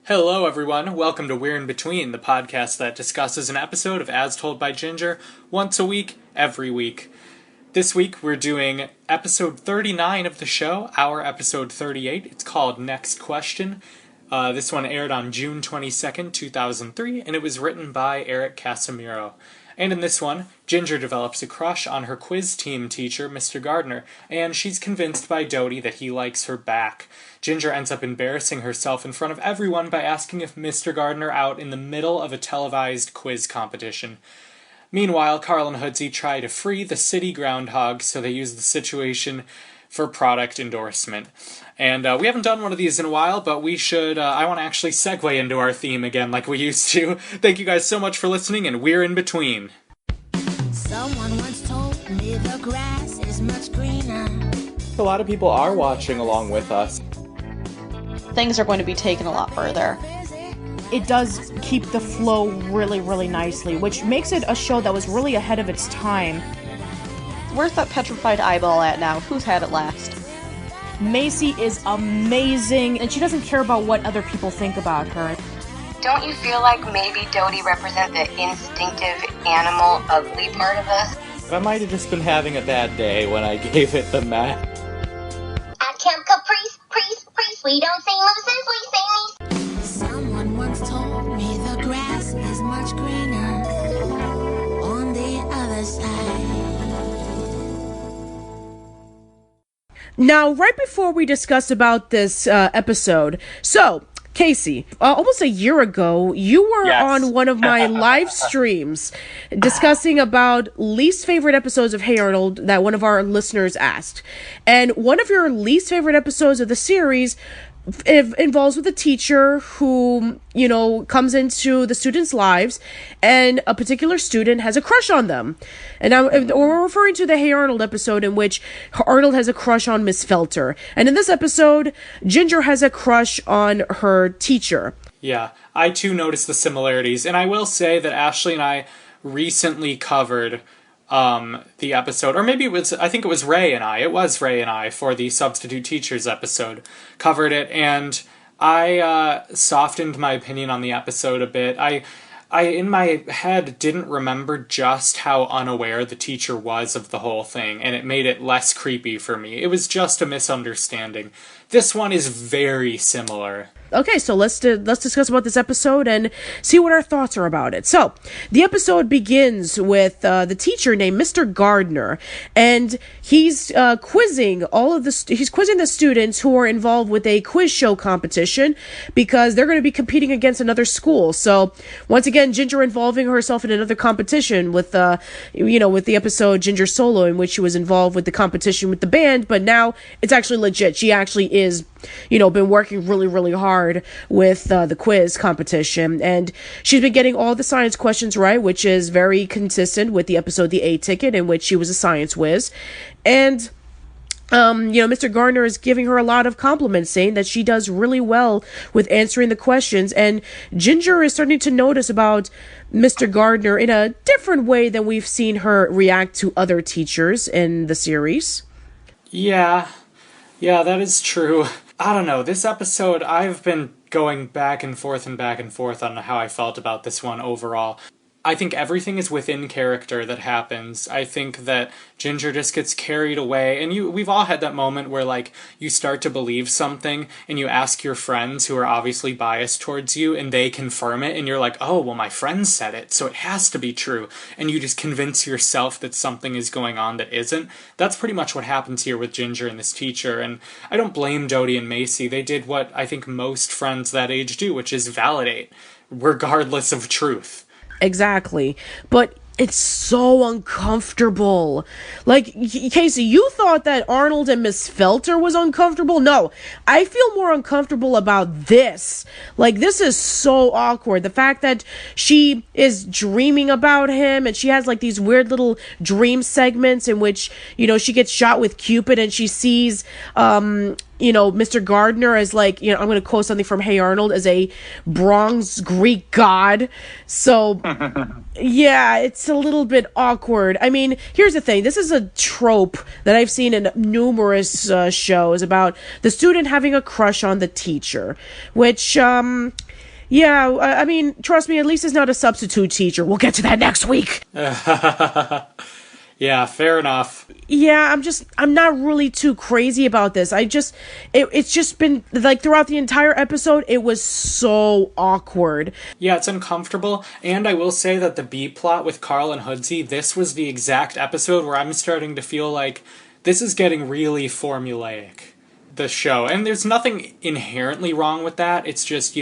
Hello, everyone. Welcome to We're in Between, the podcast that discusses an episode of As Told by Ginger once a week, every week. This week, we're doing episode 39 of the show, our episode 38. It's called Next Question. This one aired on June 22nd, 2003, and it was written by Eric Casimiro. And in this one, Ginger develops a crush on her quiz team teacher, Mr. Gardner, and she's convinced by Dodie that he likes her back. Ginger ends up embarrassing herself in front of everyone by asking if Mr. Gardner out in the middle of a televised quiz competition. Meanwhile, Carl and Hoodsey try to free the city groundhog, so they use the situation for product endorsement. And we haven't done one of these in a while, but we should, I want to actually segue into our theme again like we used to. Thank you guys so much for listening, and we're in between. Someone once told me the grass is much greener. A lot of people are watching along with us. Things are going to be taken a lot further. It does keep the flow really, really nicely, which makes it a show that was really ahead of its time. Where's that petrified eyeball at now? Who's had it last? Macy is amazing, and she doesn't care about what other people think about her. Don't you feel like maybe Dodie represents the instinctive, animal, ugly part of us? I might have just been having a bad day when I gave it the meh. At Camp Caprice, priest, we don't sing mooses, we sing these. Someone once told me the grass is much greener on the other side. Now, right before we discuss about this episode, so, Casey, almost a year ago, you were on one of my live streams discussing about least favorite episodes of Hey Arnold that one of our listeners asked. And one of your least favorite episodes of the series involves with a teacher who, comes into the students' lives, and a particular student has a crush on them. And we're referring to the Hey Arnold episode in which Arnold has a crush on Miss Felter. And in this episode, Ginger has a crush on her teacher. Yeah, I too noticed the similarities, and I will say that Ashley and I recently covered the episode, or maybe I think it was Ray and I for the Substitute Teachers episode, covered it, and I softened my opinion on the episode a bit. I in my head didn't remember just how unaware the teacher was of the whole thing, and it made it less creepy for me. It was just a misunderstanding. This one is very similar. Okay, so let's discuss about this episode and see what our thoughts are about it. So, the episode begins with the teacher named Mr. Gardner, and he's quizzing the students who are involved with a quiz show competition because they're going to be competing against another school. So, once again, Ginger involving herself in another competition with with the episode Ginger Solo, in which she was involved with the competition with the band, but now it's actually legit. She actually is, been working really, really hard with the quiz competition, and she's been getting all the science questions right, which is very consistent with the episode The A-Ticket, in which she was a science whiz. And Mr. Gardner is giving her a lot of compliments, saying that she does really well with answering the questions, and Ginger is starting to notice about Mr. Gardner in a different way than we've seen her react to other teachers in the series. Yeah, that is true. I don't know, this episode, I've been going back and forth on how I felt about this one overall. I think everything is within character that happens. I think that Ginger just gets carried away, and we've all had that moment where, you start to believe something, and you ask your friends who are obviously biased towards you, and they confirm it, and you're like, oh, well, my friend said it, so it has to be true, and you just convince yourself that something is going on that isn't. That's pretty much what happens here with Ginger and this teacher, and I don't blame Dodie and Macy. They did what I think most friends that age do, which is validate, regardless of truth. Exactly. But it's so uncomfortable. Casey, you thought that Arnold and Miss Felter was uncomfortable? No, I feel more uncomfortable about this. This is so awkward. The fact that she is dreaming about him, and she has these weird little dream segments in which, she gets shot with Cupid, and she sees Mr. Gardner as like, I'm going to quote something from Hey Arnold, as a bronze Greek god. So, yeah, it's a little bit awkward. I mean, here's the thing. This is a trope that I've seen in numerous shows about the student having a crush on the teacher, which, yeah, I mean, trust me, at least it's not a substitute teacher. We'll get to that next week. Yeah, fair enough. Yeah, I'm not really too crazy about this. It's just been, like, throughout the entire episode, it was so awkward. Yeah, it's uncomfortable, and I will say that the B plot with Carl and Hoodsey, this was the exact episode where I'm starting to feel like this is getting really formulaic, the show. And there's nothing inherently wrong with that. It's just,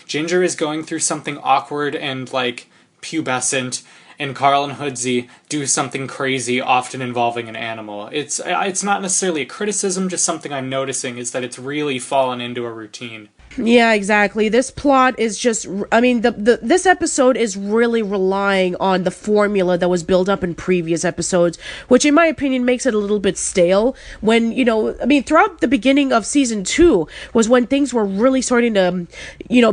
Ginger is going through something awkward and, like, pubescent, and Carl and Hoodsey do something crazy, often involving an animal. It's not necessarily a criticism, just something I'm noticing is that it's really fallen into a routine. Yeah, exactly. This plot is just, I mean, this episode is really relying on the formula that was built up in previous episodes, which in my opinion makes it a little bit stale. When, throughout the beginning of season 2 was when things were really starting to,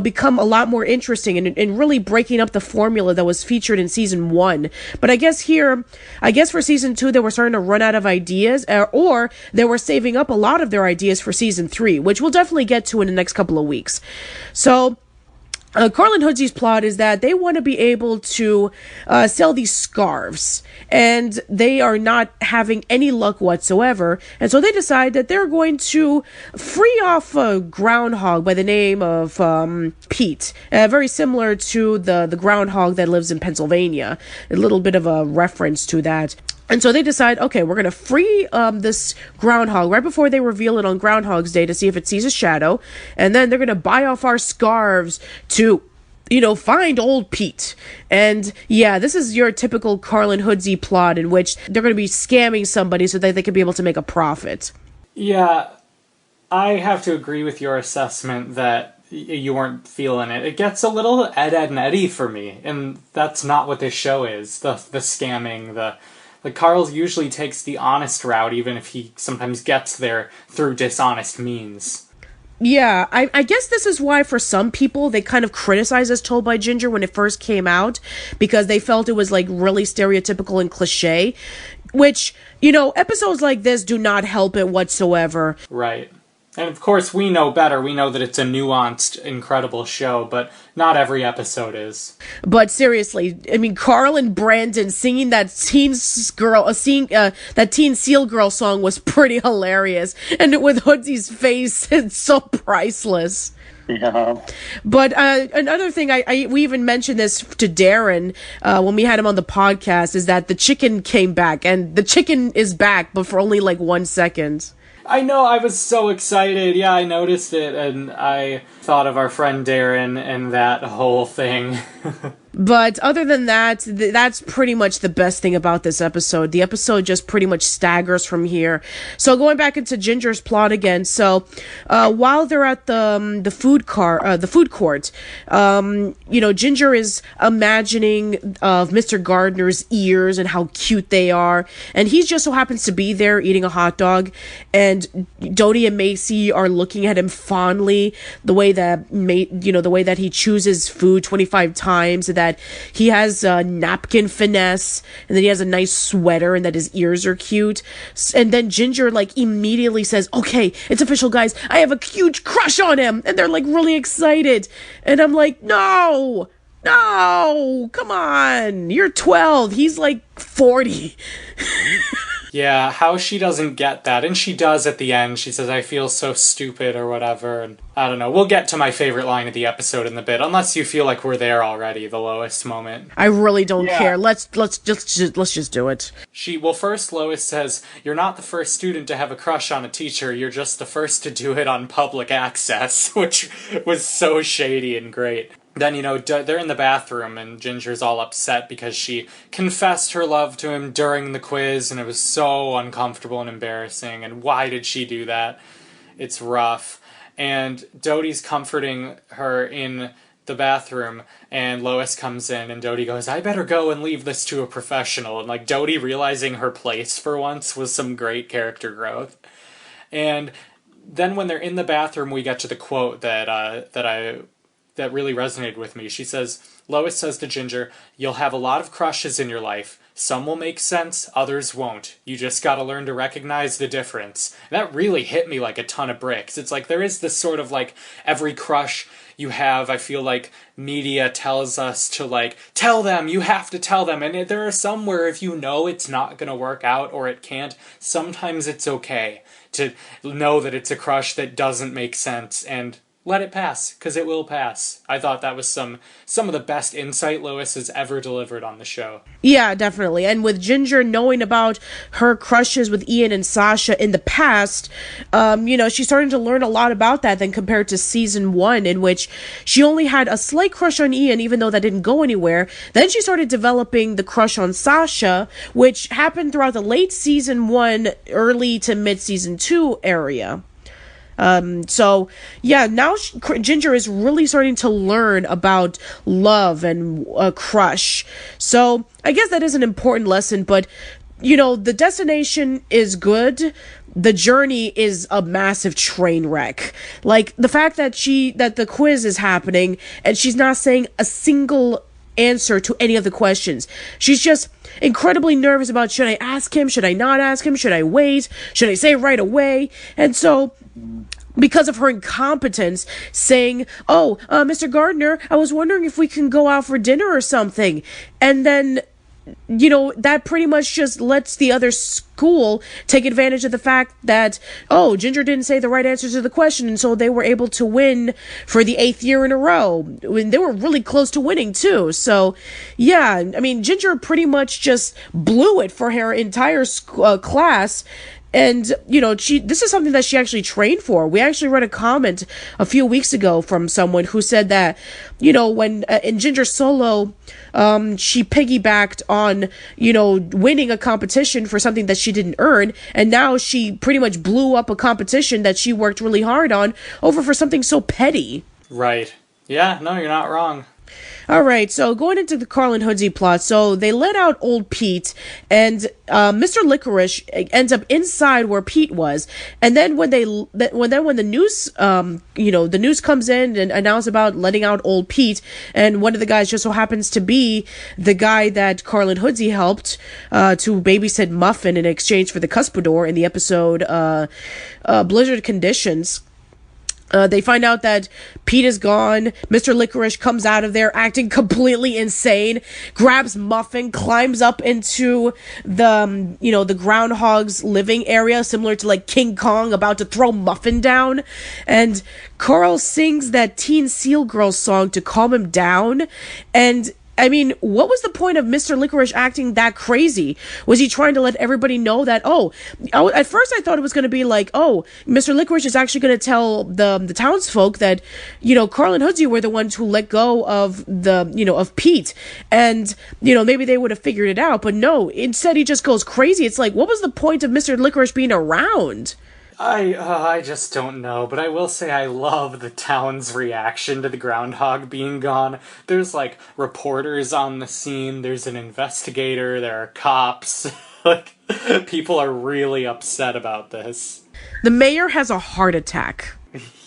become a lot more interesting and really breaking up the formula that was featured in season 1. But I guess for season 2, they were starting to run out of ideas, or they were saving up a lot of their ideas for season 3, which we'll definitely get to in the next couple of weeks. So Carl and Hoodsey's plot is that they want to be able to sell these scarves, and they are not having any luck whatsoever, and so they decide that they're going to free off a groundhog by the name of Pete, very similar to the groundhog that lives in Pennsylvania, a little bit of a reference to that. And so they decide, okay, we're going to free this groundhog right before they reveal it on Groundhog's Day to see if it sees a shadow. And then they're going to buy off our scarves to, find old Pete. And yeah, this is your typical Carl and Hoodsey plot in which they're going to be scamming somebody so that they can be able to make a profit. Yeah, I have to agree with your assessment that you weren't feeling it. It gets a little Ed, and Eddie for me, and that's not what this show is. The scamming, Carl usually takes the honest route, even if he sometimes gets there through dishonest means. Yeah, I guess this is why for some people they kind of criticized As Told by Ginger when it first came out, because they felt it was like really stereotypical and cliche, which, episodes like this do not help it whatsoever. Right. And of course we know better. We know that it's a nuanced, incredible show, but not every episode is. But seriously, I mean, Carl and Brandon singing that Teen Seal Girl song was pretty hilarious. And with Hoodsey's face, it's so priceless. Yeah. But another thing, we even mentioned this to Darren when we had him on the podcast, is that the chicken came back. And the chicken is back, but for only like 1 second. I know, I was so excited. Yeah, I noticed it, and I thought of our friend Darren and that whole thing. But other than that, that's pretty much the best thing about this episode. The episode just pretty much staggers from here. So going back into Ginger's plot again. So while they're at the food court, Ginger is imagining of Mr. Gardner's ears and how cute they are, and he just so happens to be there eating a hot dog, and Dodie and Macy are looking at him fondly, the way that he chooses food 25 times, and that he has a napkin finesse, and then he has a nice sweater, and that his ears are cute. And then Ginger immediately says, okay, it's official, guys, I have a huge crush on him. And they're really excited, and I'm like, no, come on, you're 12, he's 40. Yeah, how she doesn't get that. And she does at the end. She says, I feel so stupid or whatever. And I don't know. We'll get to my favorite line of the episode in a bit, unless you feel like we're there already, the lowest moment. I really don't care. Let's just do it. First Lois says, you're not the first student to have a crush on a teacher. You're just the first to do it on public access, which was so shady and great. Then, they're in the bathroom, and Ginger's all upset because she confessed her love to him during the quiz, and it was so uncomfortable and embarrassing, and why did she do that? It's rough. And Dodie's comforting her in the bathroom, and Lois comes in, and Dodie goes, I better go and leave this to a professional. And, Dodie realizing her place for once was some great character growth. And then when they're in the bathroom, we get to the quote that really resonated with me. She says, Lois says to Ginger, "You'll have a lot of crushes in your life. Some will make sense, others won't. You just gotta learn to recognize the difference." And that really hit me like a ton of bricks. It's like there is this sort of like every crush you have, I feel like media tells us to like, tell them, you have to tell them. And there are some where if you know it's not gonna work out or it can't, sometimes it's okay to know that it's a crush that doesn't make sense and let it pass, because it will pass. I thought that was some of the best insight Lois has ever delivered on the show. Yeah, definitely. And with Ginger knowing about her crushes with Ian and Sasha in the past, she's starting to learn a lot about that than compared to season 1, in which she only had a slight crush on Ian, even though that didn't go anywhere. Then she started developing the crush on Sasha, which happened throughout the late season 1, early to mid season 2 area. Now Ginger is really starting to learn about love and crush. So I guess that is an important lesson, but the destination is good. The journey is a massive train wreck. Like the fact that the quiz is happening and she's not saying a single answer to any of the questions. She's just incredibly nervous about, should I ask him? Should I not ask him? Should I wait? Should I say it right away? And so, because of her incompetence, saying, Mr. Gardner, I was wondering if we can go out for dinner or something. And then, that pretty much just lets the other school take advantage of the fact that, Ginger didn't say the right answer to the question, and so they were able to win for the 8th year in a row. They were really close to winning, too. So, yeah, Ginger pretty much just blew it for her entire class. And, this is something that she actually trained for. We actually read a comment a few weeks ago from someone who said that, when in Ginger Solo, she piggybacked on, winning a competition for something that she didn't earn. And now she pretty much blew up a competition that she worked really hard on over for something so petty. Right. Yeah, no, you're not wrong. All right, so going into the Carl and Hoodsey plot, so they let out old Pete, and Mr. Licorice ends up inside where Pete was, and then when the news, the news comes in and announce about letting out old Pete, and one of the guys just so happens to be the guy that Carl and Hoodsey helped to babysit Muffin in exchange for the Cuspidor in the episode Blizzard Conditions. They find out that Pete is gone. Mr. Licorice comes out of there acting completely insane, grabs Muffin, climbs up into the groundhog's living area, similar to like King Kong about to throw Muffin down. And Carl sings that Teen Seal Girl song to calm him down. And what was the point of Mr. Licorice acting that crazy? Was he trying to let everybody know that, at first I thought it was going to be like, Mr. Licorice is actually going to tell the townsfolk that, Carl and Hoodsey were the ones who let go of of Pete. And, maybe they would have figured it out. But no, instead he just goes crazy. It's like, what was the point of Mr. Licorice being around? I just don't know, but I will say I love the town's reaction to the groundhog being gone. There's, like, reporters on the scene, there's an investigator, there are cops. Like, people are really upset about this. The mayor has a heart attack.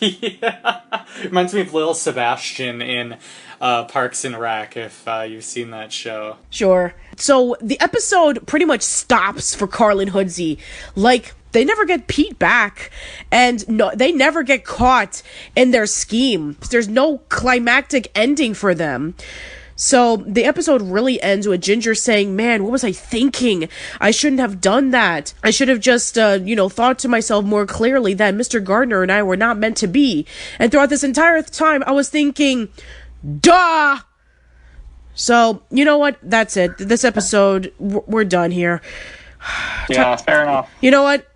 Yeah. Reminds me of Lil Sebastian in Parks and Rec, if you've seen that show. Sure. So, the episode pretty much stops for Carl and Hoodsey. Like, they never get Pete back, and no, they never get caught in their scheme. There's no climactic ending for them. So the episode really ends with Ginger saying, man, what was I thinking? I shouldn't have done that. I should have just, thought to myself more clearly that Mr. Gardner and I were not meant to be. And throughout this entire time, I was thinking, duh! So, you know what? That's it. This episode, we're done here. Yeah, fair enough. You know what?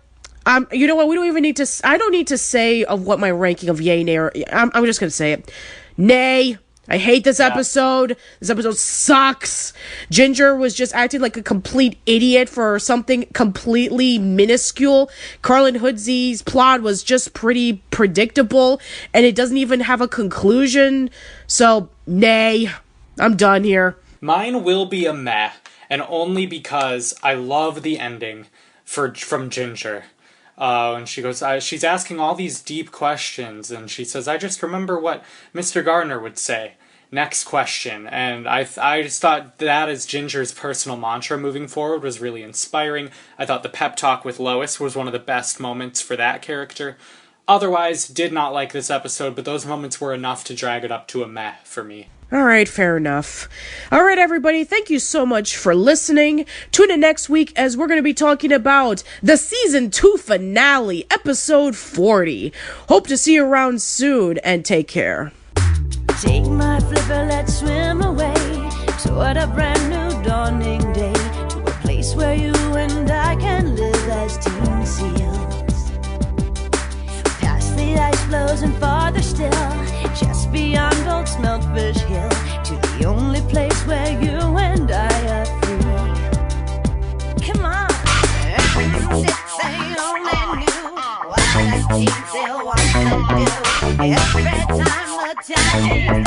We don't even need to. I don't need to say of what my ranking of yay, nay, or I'm just gonna say it. Nay. I hate this episode. This episode sucks. Ginger was just acting like a complete idiot for something completely minuscule. Carl and Hoodsey's plot was just pretty predictable, and it doesn't even have a conclusion. So, nay. I'm done here. Mine will be a meh, and only because I love the ending from Ginger. And she goes, she's asking all these deep questions, and she says, I just remember what Mr. Gardner would say. Next question. And I just thought that as Ginger's personal mantra moving forward was really inspiring. I thought the pep talk with Lois was one of the best moments for that character. Otherwise, did not like this episode, but those moments were enough to drag it up to a meh for me. All right, fair enough. All right, everybody, thank you so much for listening. Tune in next week as we're going to be talking about the Season 2 finale, Episode 40. Hope to see you around soon, and take care. Take my flipper, let's swim away toward a brand new dawning day, to a place where you and I can live as teen seals. Past the ice floes and farther still, just beyond old Smeltfish Hill, to the only place where you and I are free. Come on, say only knew what a teen seal wants to do. Every time the time